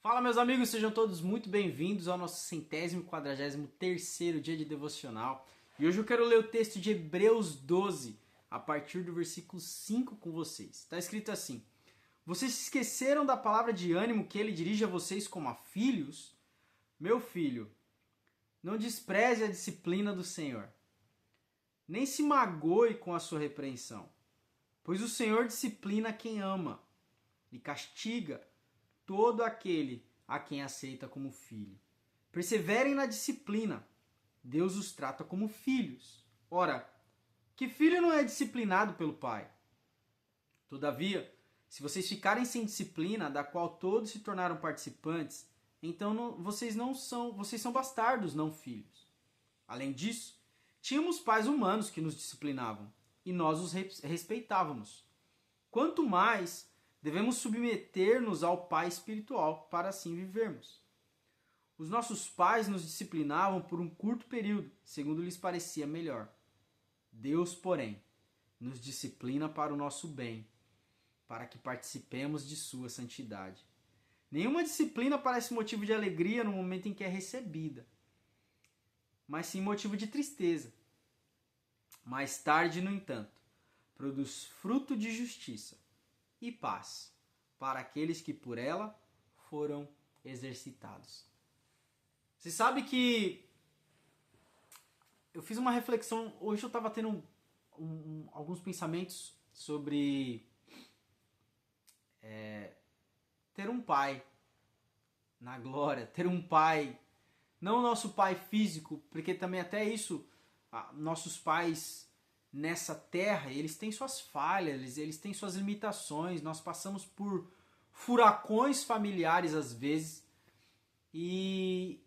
Fala, meus amigos, sejam todos muito bem-vindos ao nosso 143º dia de devocional. E hoje eu quero ler o texto de Hebreus 12, a partir do versículo 5 com vocês. Está escrito assim: Vocês se esqueceram da palavra de ânimo que ele dirige a vocês como a filhos? Meu filho, não despreze a disciplina do Senhor, nem se magoe com a sua repreensão, pois o Senhor disciplina quem ama e castiga todo aquele a quem aceita como filho. Perseverem na disciplina. Deus os trata como filhos. Ora, que filho não é disciplinado pelo pai? Todavia, se vocês ficarem sem disciplina, da qual todos se tornaram participantes, então vocês são bastardos, não filhos. Além disso, tínhamos pais humanos que nos disciplinavam, e nós os respeitávamos. Quanto mais devemos submeter-nos ao Pai espiritual para assim vivermos. Os nossos pais nos disciplinavam por um curto período, segundo lhes parecia melhor. Deus, porém, nos disciplina para o nosso bem, para que participemos de sua santidade. Nenhuma disciplina parece motivo de alegria no momento em que é recebida, mas sim motivo de tristeza. Mais tarde, no entanto, produz fruto de justiça e paz para aqueles que por ela foram exercitados. Você sabe que eu fiz uma reflexão, hoje eu estava tendo alguns pensamentos sobre ter um pai na glória, ter um pai, não o nosso pai físico, porque também até isso, nossos pais nessa terra, eles têm suas falhas, eles têm suas limitações, nós passamos por furacões familiares às vezes e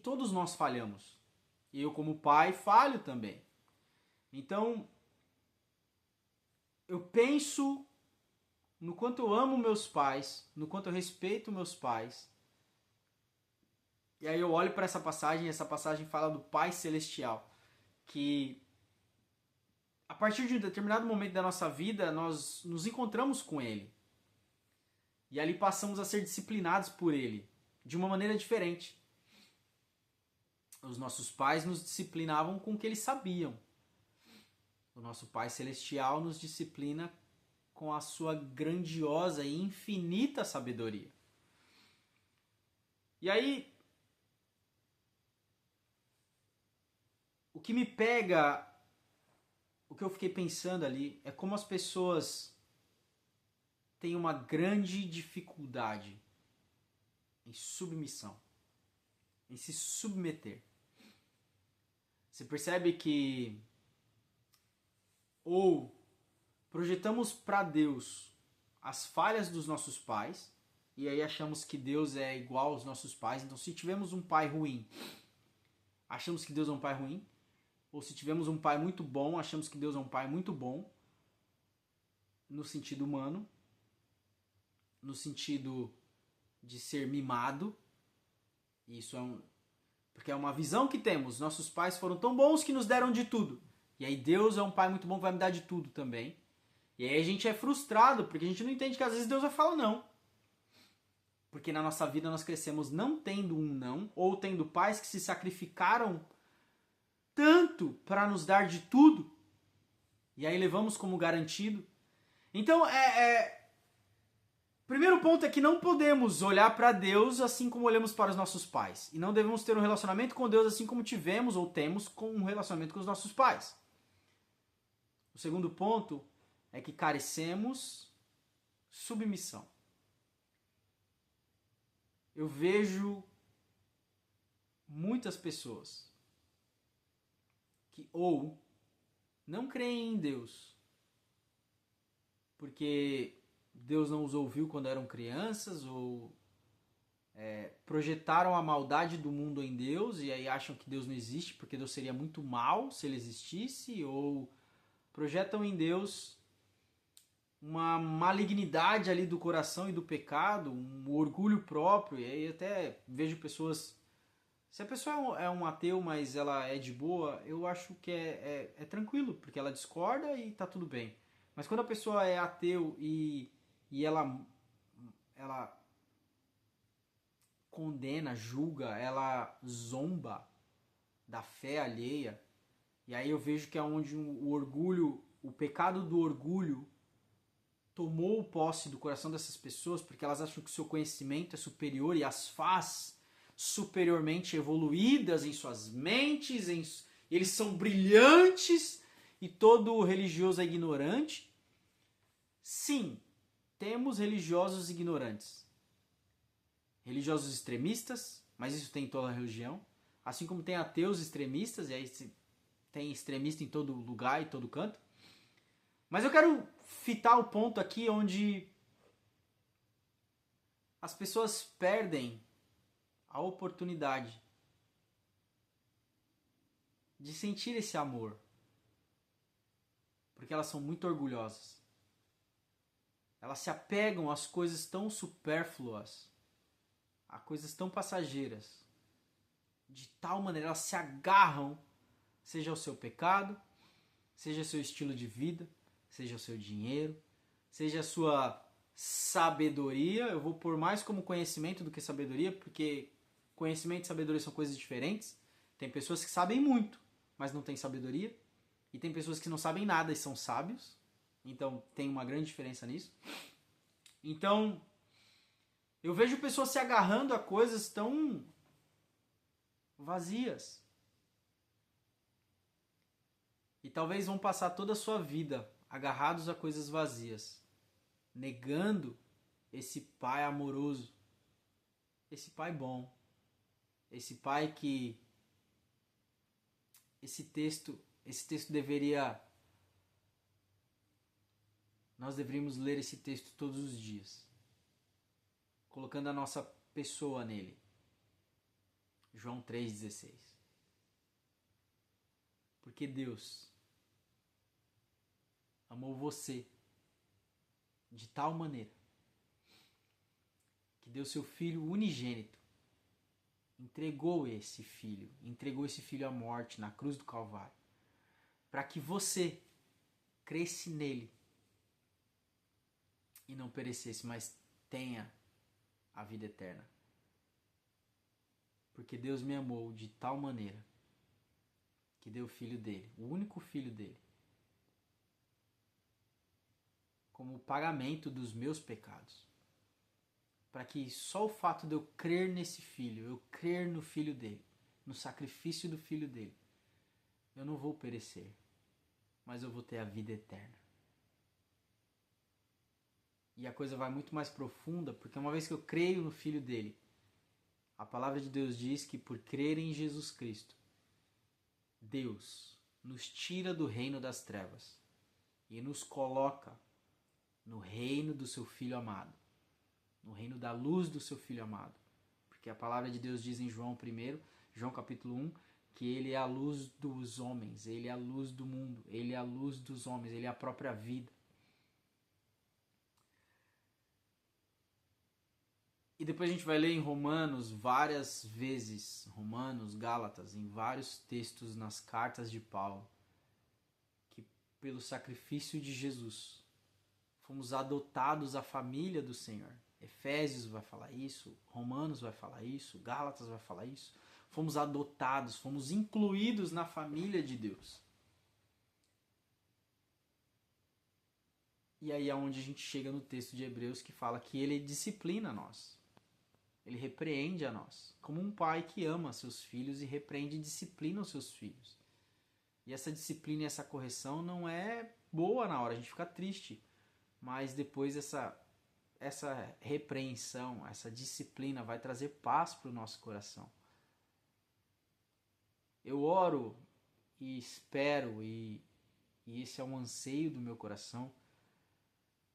todos nós falhamos. Eu como pai falho também. Então, eu penso no quanto eu amo meus pais, no quanto eu respeito meus pais. E aí eu olho para essa passagem fala do Pai Celestial, que a partir de um determinado momento da nossa vida, nós nos encontramos com Ele. E ali passamos a ser disciplinados por Ele, de uma maneira diferente. Os nossos pais nos disciplinavam com o que eles sabiam. O nosso Pai Celestial nos disciplina com a sua grandiosa e infinita sabedoria. E aí, o que me pega, o que eu fiquei pensando ali, é como as pessoas têm uma grande dificuldade em submissão, em se submeter. Você percebe que ou projetamos para Deus as falhas dos nossos pais, e aí achamos que Deus é igual aos nossos pais. Então, se tivemos um pai ruim, achamos que Deus é um pai ruim. Ou se tivemos um pai muito bom, achamos que Deus é um pai muito bom, no sentido humano, no sentido de ser mimado. Isso porque é uma visão que temos. Nossos pais foram tão bons que nos deram de tudo. E aí Deus é um pai muito bom que vai me dar de tudo também. E aí a gente é frustrado, porque a gente não entende que às vezes Deus vai falar não. Porque na nossa vida nós crescemos não tendo um não, ou tendo pais que se sacrificaram tanto para nos dar de tudo, e aí levamos como garantido. Então, primeiro ponto é que não podemos olhar para Deus assim como olhamos para os nossos pais. E não devemos ter um relacionamento com Deus assim como tivemos ou temos com um relacionamento com os nossos pais. O segundo ponto é que carecemos submissão. Eu vejo muitas pessoas que ou não creem em Deus, porque Deus não os ouviu quando eram crianças, ou projetaram a maldade do mundo em Deus e aí acham que Deus não existe porque Deus seria muito mal se ele existisse, ou projetam em Deus uma malignidade ali do coração e do pecado, um orgulho próprio. E aí até vejo pessoas, se a pessoa é um ateu, mas ela é de boa, eu acho que é tranquilo, porque ela discorda e tá tudo bem. Mas quando a pessoa é ateu e ela condena, julga, ela zomba da fé alheia. E aí eu vejo que é onde o orgulho, o pecado do orgulho tomou posse do coração dessas pessoas, porque elas acham que o seu conhecimento é superior e as faz superiormente evoluídas em suas mentes, eles são brilhantes e todo religioso é ignorante. Sim, temos religiosos ignorantes, religiosos extremistas, mas isso tem em toda a religião, assim como tem ateus extremistas, e aí tem extremista em todo lugar e todo canto. Mas eu quero fitar o ponto aqui onde as pessoas perdem a oportunidade de sentir esse amor, porque elas são muito orgulhosas. Elas se apegam às coisas tão supérfluas, a coisas tão passageiras, de tal maneira elas se agarram, seja ao seu pecado, seja ao seu estilo de vida, seja o seu dinheiro, seja a sua sabedoria. Eu vou pôr mais como conhecimento do que sabedoria, porque conhecimento e sabedoria são coisas diferentes. Tem pessoas que sabem muito, mas não têm sabedoria. E tem pessoas que não sabem nada e são sábios. Então tem uma grande diferença nisso. Então eu vejo pessoas se agarrando a coisas tão vazias. E talvez vão passar toda a sua vida agarrados a coisas vazias, negando esse pai amoroso, esse pai bom, esse pai que esse texto deveria, nós deveríamos ler esse texto todos os dias, colocando a nossa pessoa nele. João 3,16. Porque Deus amou você de tal maneira que deu seu Filho unigênito, entregou esse filho à morte na cruz do Calvário, para que você cresce nele e não perecesse, mas tenha a vida eterna. Porque Deus me amou de tal maneira que deu o filho dele, o único filho dele, como pagamento dos meus pecados. Para que só o fato de eu crer nesse filho, eu crer no filho dele, no sacrifício do filho dele, eu não vou perecer, mas eu vou ter a vida eterna. E a coisa vai muito mais profunda, porque uma vez que eu creio no filho dele, a palavra de Deus diz que por crer em Jesus Cristo, Deus nos tira do reino das trevas e nos coloca no reino do seu Filho amado, no reino da luz do seu Filho amado. Porque a palavra de Deus diz em João capítulo 1, que ele é a luz dos homens, ele é a luz do mundo, ele é a luz dos homens, ele é a própria vida. E depois a gente vai ler em Romanos várias vezes, Romanos, Gálatas, em vários textos nas cartas de Paulo, que pelo sacrifício de Jesus fomos adotados à família do Senhor. Efésios vai falar isso, Romanos vai falar isso, Gálatas vai falar isso. Fomos adotados, fomos incluídos na família de Deus. E aí é onde a gente chega no texto de Hebreus que fala que ele disciplina nós. Ele repreende a nós, como um pai que ama seus filhos e repreende e disciplina os seus filhos. E essa disciplina e essa correção não é boa na hora, a gente fica triste. Mas depois essa repreensão, essa disciplina vai trazer paz para o nosso coração. Eu oro e espero, e esse é um anseio do meu coração,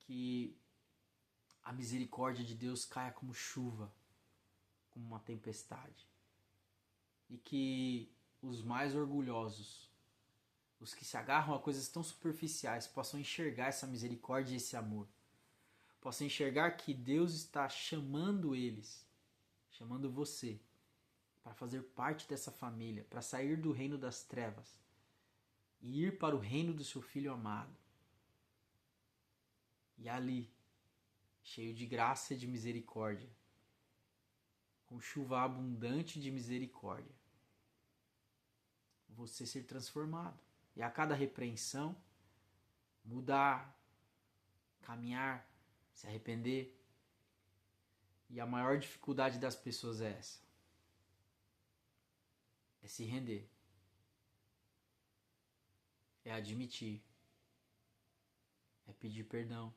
que a misericórdia de Deus caia como chuva, como uma tempestade. E que os mais orgulhosos, os que se agarram a coisas tão superficiais, possam enxergar essa misericórdia e esse amor. Possam enxergar que Deus está chamando eles, chamando você, para fazer parte dessa família, para sair do reino das trevas e ir para o reino do seu Filho amado. E ali, cheio de graça e de misericórdia, com chuva abundante de misericórdia. Você ser transformado. E a cada repreensão, mudar, caminhar, se arrepender. E a maior dificuldade das pessoas é essa. É se render. É admitir. É pedir perdão.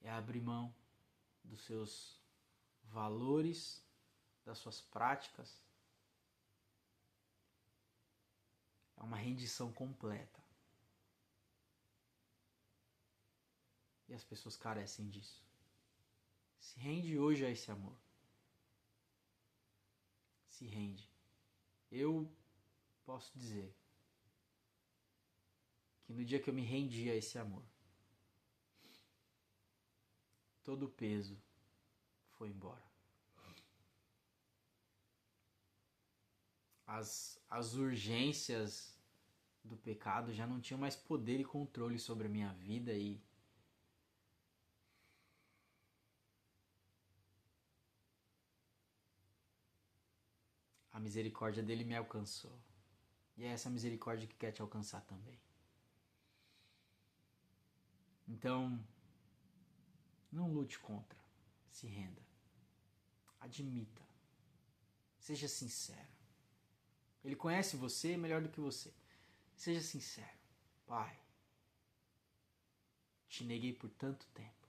É abrir mão dos seus valores, das suas práticas. É uma rendição completa. E as pessoas carecem disso. Se rende hoje a esse amor. Se rende. Eu posso dizer que no dia que eu me rendi a esse amor, todo o peso foi embora. As urgências do pecado já não tinham mais poder e controle sobre a minha vida e a misericórdia dele me alcançou. E é essa misericórdia que quer te alcançar também. Então, não lute contra. Se renda. Admita. Seja sincero. Ele conhece você melhor do que você. Seja sincero. Pai, te neguei por tanto tempo.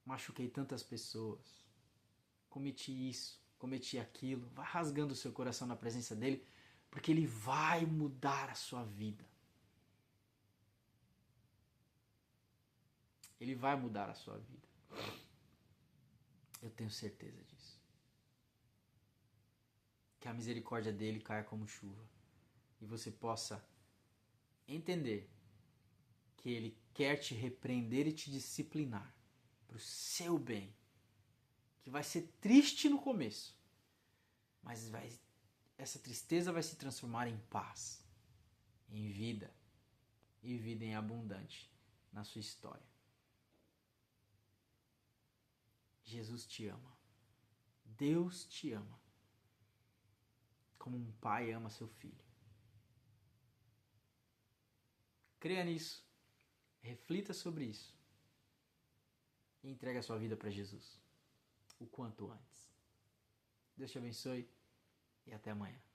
Machuquei tantas pessoas. Cometi isso, cometi aquilo. Vai rasgando o seu coração na presença dele, porque ele vai mudar a sua vida. Ele vai mudar a sua vida. Eu tenho certeza disso. Que a misericórdia dele caia como chuva. E você possa entender que ele quer te repreender e te disciplinar para o seu bem. Que vai ser triste no começo, mas essa tristeza vai se transformar em paz, em vida e vida em abundante na sua história. Jesus te ama. Deus te ama. Como um pai ama seu filho. Creia nisso. Reflita sobre isso. E entregue a sua vida para Jesus. O quanto antes. Deus te abençoe e até amanhã.